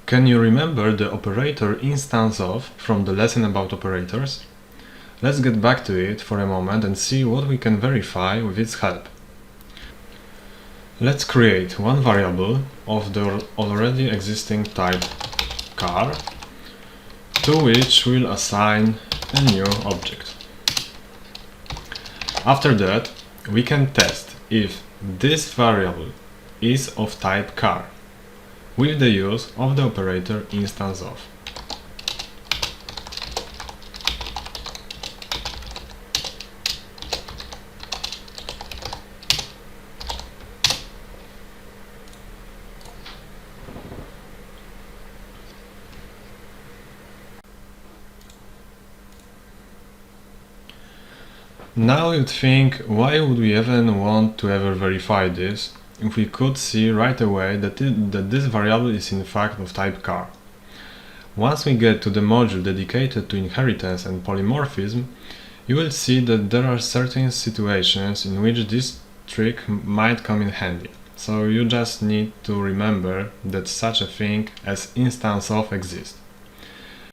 Can you remember the operator instance of from the lesson about operators? Let's get back to it for a moment and see what we can verify with its help. Let's create one variable of the already existing type car, to which we'll assign a new object. After that, we can test if this variable is of type car with the use of the operator Instanceof. Now you'd think, why would we even want to ever verify this if we could see right away that this variable is in fact of type car? Once we get to the module dedicated to inheritance and polymorphism, you will see that there are certain situations in which this trick might come in handy. So you just need to remember that such a thing as Instanceof exists.